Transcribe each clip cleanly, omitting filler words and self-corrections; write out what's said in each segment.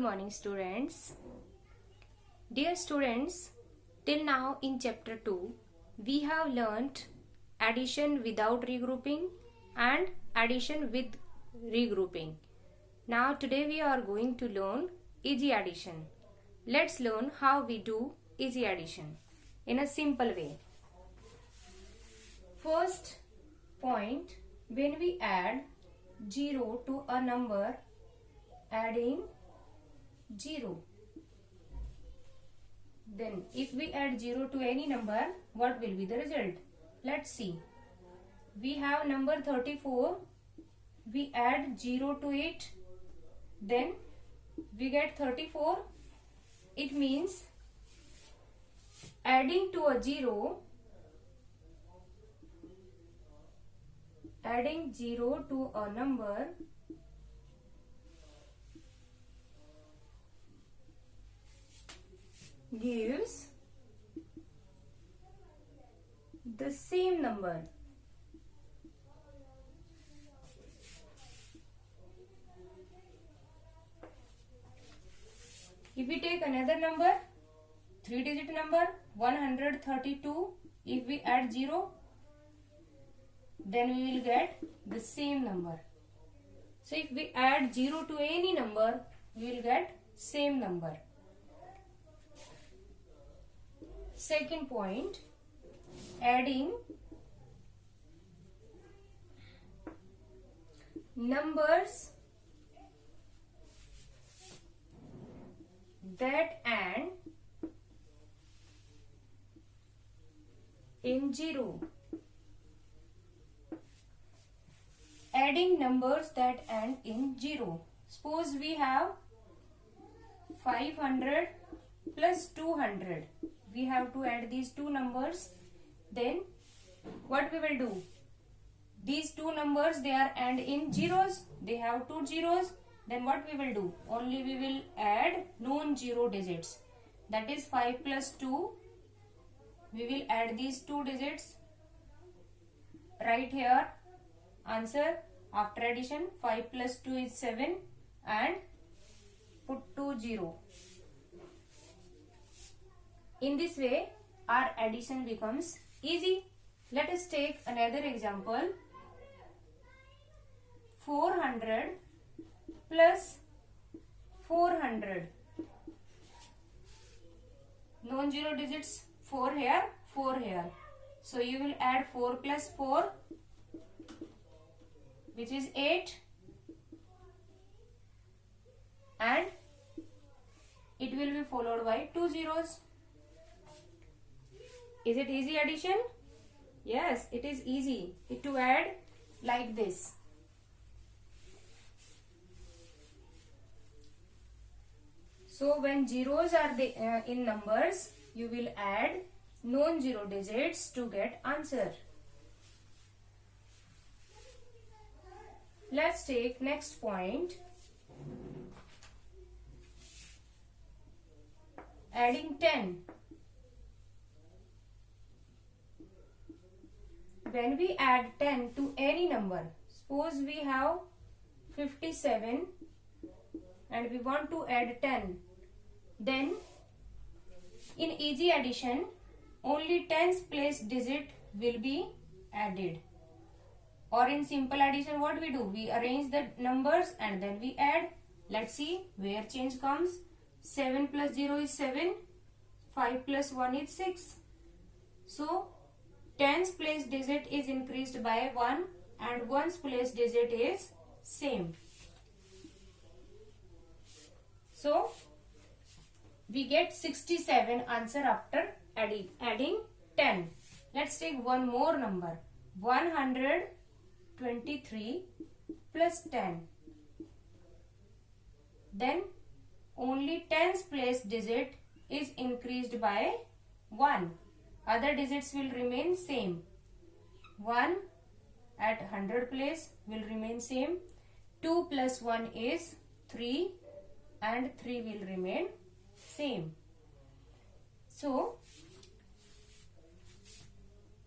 morning, students. Dear students, till now in chapter 2, we have learnt addition without regrouping and addition with regrouping. Now today we are going to learn easy addition. Let's learn how we do easy addition in a simple way. First point, when we add 0 to a number, adding 0. Then if we add 0 to any number, what will be the result? Let's see. We have number 34. We add 0 to it. Then we get 34. It means adding to a 0, adding 0 to a number gives the same number. If we take another number, 3-digit number 132, if we add 0, then we will get the same number. So if we add 0 to any number, we will get same number. Second point, adding numbers that end in 0. Adding numbers that end in 0. Suppose we have 500 plus 200. We have to add these two numbers. Then what we will do? These two numbers, they are end in zeros. They have two zeros. Then what we will do? Only we will add non-zero digits. That is 5 plus 2. We will add these two digits. Right here, answer after addition, 5 plus 2 is 7 and put 2 0. In this way, our addition becomes easy. Let us take another example. 400 plus 400. Non-zero digits, 4 here, 4 here. So you will add 4 plus 4, which is 8, and it will be followed by 2 zeros. Is it easy addition? Yes, it is easy to add like this. So when zeros are in numbers, you will add non-zero digits to get answer. Let's take next point. Adding 10. When we add 10 to any number, suppose we have 57 and we want to add 10, then in easy addition, only 10's place digit will be added. Or in simple addition, what we do? We arrange the numbers and then we add. Let's see where change comes. 7 plus 0 is 7. 5 plus 1 is 6. So 10's place digit is increased by 1 and 1's place digit is same. So we get 67 answer after adding 10. Let's take one more number. 123 plus 10. Then only 10's place digit is increased by 1. Other digits will remain same. 1 at 100 place will remain same. 2 plus 1 is 3 and 3 will remain same. So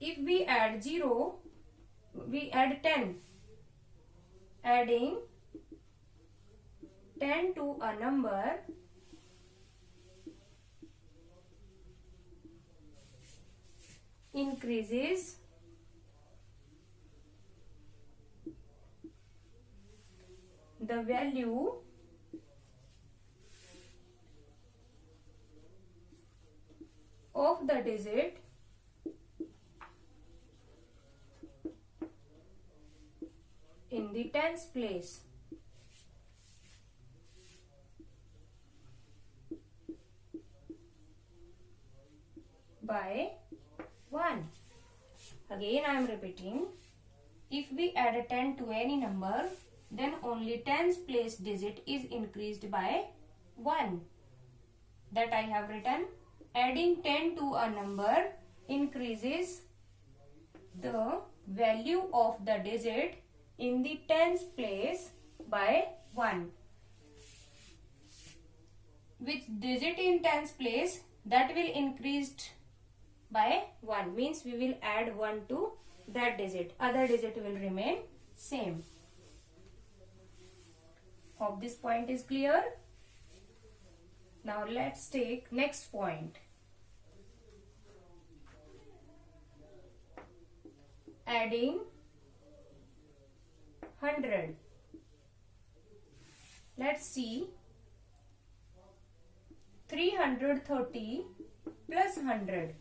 if we add 0, we add 10. Adding 10 to a number increases the value of the digit in the tens place. By 1. Again I am repeating. If we add a 10 to any number, then only tens place digit is increased by 1. That I have written. Adding 10 to a number increases the value of the digit in the tens place by 1. Which digit in tens place, that will increased by 1, means we will add 1 to that digit. Other digit will remain same. Hope this point is clear. Now let's take next point. Adding 100. Let's see. 330 plus 100.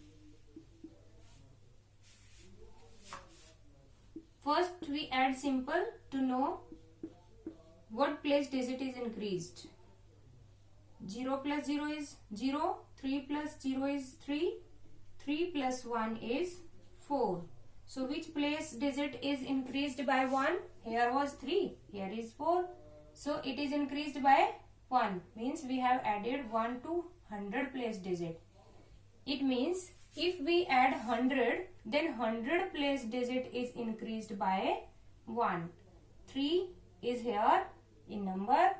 First we add simple to know what place digit is increased. 0 plus 0 is 0, 3 plus 0 is 3, 3 plus 1 is 4. So which place digit is increased by 1? Here was 3, here is 4. So it is increased by 1, means we have added 1 to 100 place digit. It means if we add 100, then 100 place digit is increased by 1. 3 is here in number,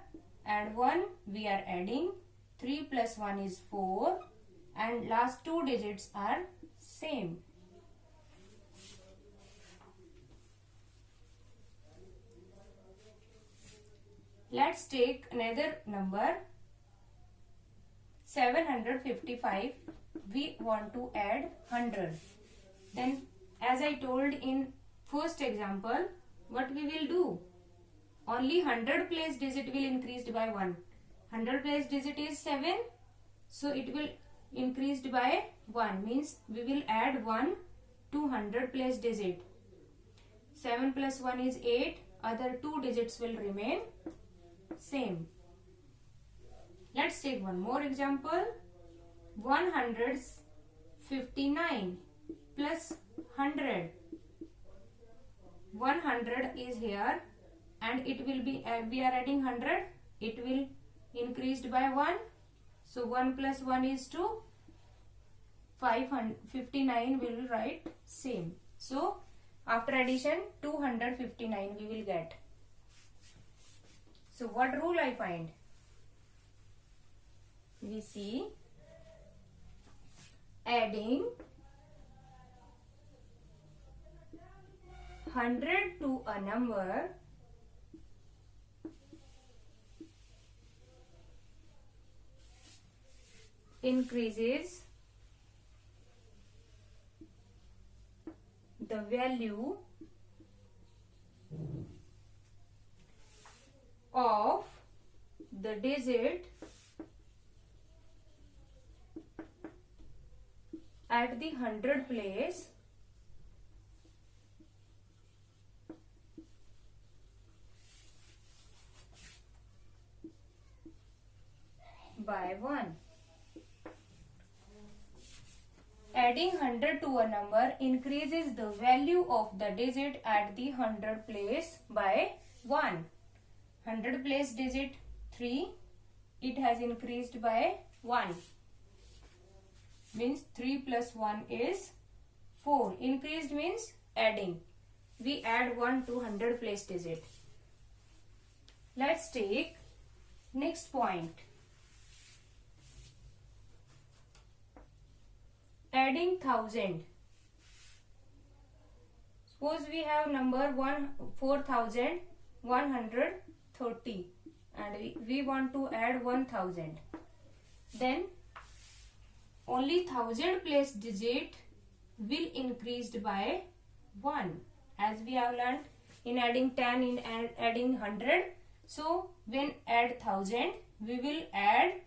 and 1 we are adding. 3 plus 1 is 4, and last two digits are same. Let's take another number. 755. We want to add 100. Then as I told in first example, what we will do? Only 100 place digit will increased by 1. 100 place digit is 7. So it will increased by 1, means we will add 1 to 100 place digit. 7 plus 1 is 8. Other two digits will remain same. Let's take one more example. 159 plus 100. 100 is here, and it will be, we are adding 100. It will increased by 1. So 1 plus 1 is 2. 559 will write same. So after addition 259 we will get. So what rule I find? We see adding 100 to a number increases the value of the digit at the 100 place by 1. Adding 100 to a number increases the value of the digit at the 100 place by 1. 100 place digit 3, it has increased by 1. Means 3 plus 1 is 4. Increased means adding. We add 1 to 100 place digit. Let's take next point. Adding 1000. Suppose we have number 4130, and we want to add 1000. Then only 1000 place digit will increased by 1, as we have learned in adding 10, in adding 100. So when add 1000, we will add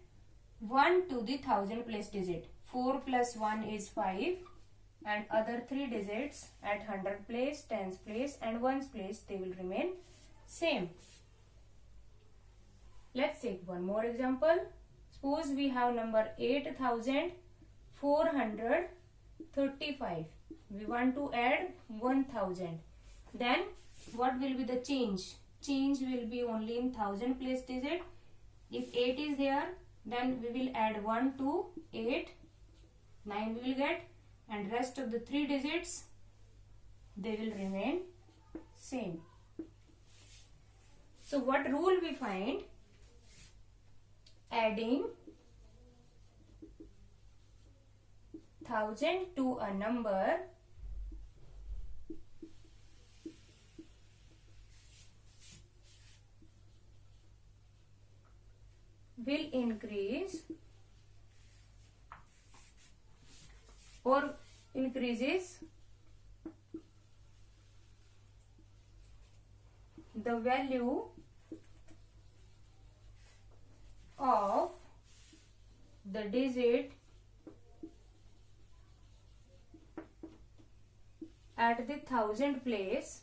1 to the 1000 place digit. 4 plus 1 is 5, and other 3 digits at 100 place, 10s place and 1s place, they will remain same. Let's take one more example. Suppose we have number 8435. We want to add 1000. Then what will be the change? Change will be only in 1000 place digit. If 8 is there, then we will add 1 to 8. 9 we will get, and rest of the 3 digits, they will remain same. So what rule we find? Adding 1000 to a number will increase or increases the value of the digit at the 1000 place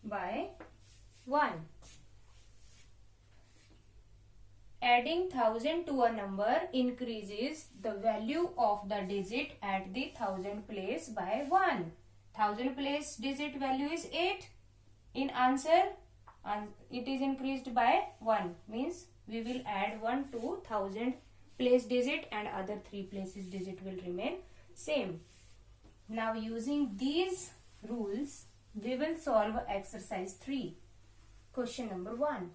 by 1. Adding 1000 to a number increases the value of the digit at the 1000 place by 1. 1000 place digit value is 8. In answer, it is increased by 1. Means we will add 1 to 1000 place digit and other 3 places digit will remain same. Now using these rules, we will solve exercise 3. Question number 1.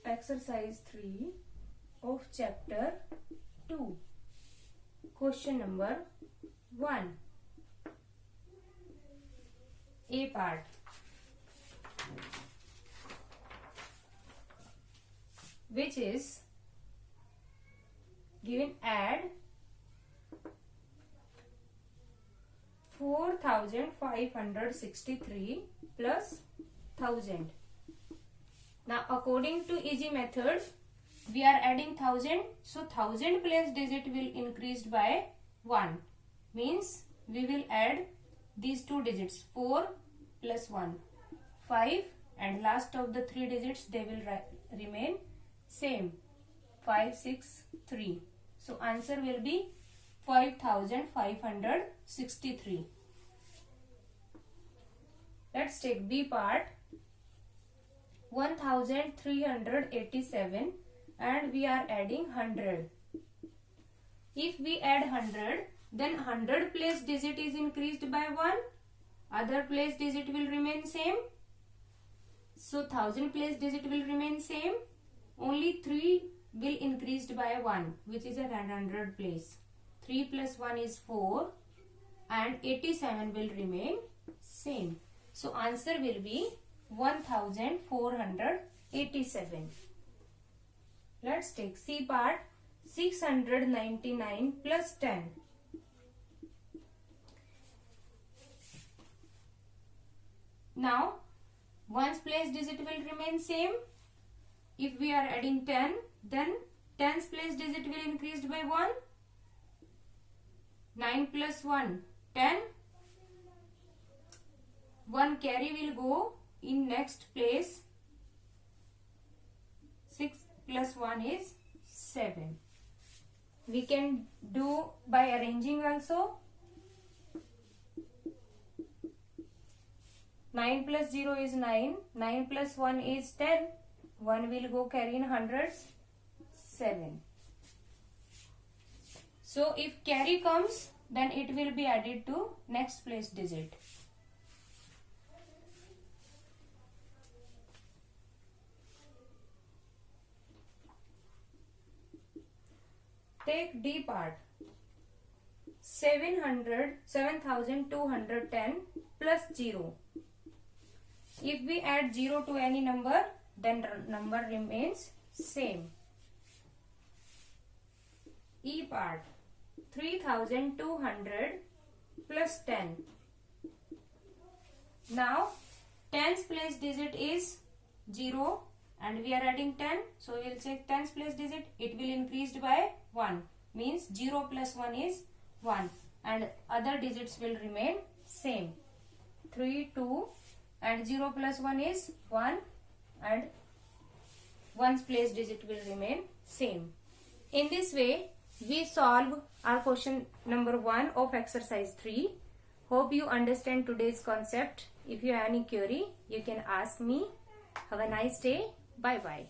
Exercise 3 of chapter 2. Question number 1. A part. Which is given: add 4563 plus 1000. Now according to easy method, we are adding 1000, so 1000 place digit will increased by 1. Means we will add these 2 digits, 4 plus 1, 5, and last of the 3 digits, they will remain same, 5, 6, 3. So answer will be 5563. Let's take B part. 1387 and we are adding 100. If we add 100, then 100 place digit is increased by 1. Other place digit will remain same. So 1000 place digit will remain same. Only 3 will increased by 1, which is at 100 place. 3 plus 1 is 4 and 87 will remain same. So answer will be 1487. Let's take C part. 699 plus 10. Now ones place digit will remain same. If we are adding 10, then 10's place digit will increase by 1. 9 plus 1, 10. 1 carry will go in next place. 6 plus 1 is 7. We can do by arranging also. 9 plus 0 is 9. 9 plus 1 is 10. 1 will go carry in hundreds. 7. So if carry comes, then it will be added to next place digit. Take D part. 7210 plus 0. If we add 0 to any number, then number remains same. E part. 3200 plus 10. Now 10's place digit is 0 and we are adding 10, so we will check 10's place digit. It will increased by 1, means 0 plus 1 is 1 and other digits will remain same. 3, 2 and 0 plus 1 is 1 and 1's place digit will remain same. In this way we solve our question number 1 of exercise 3. Hope you understand today's concept. If you have any query, you can ask me. Have a nice day. Bye bye.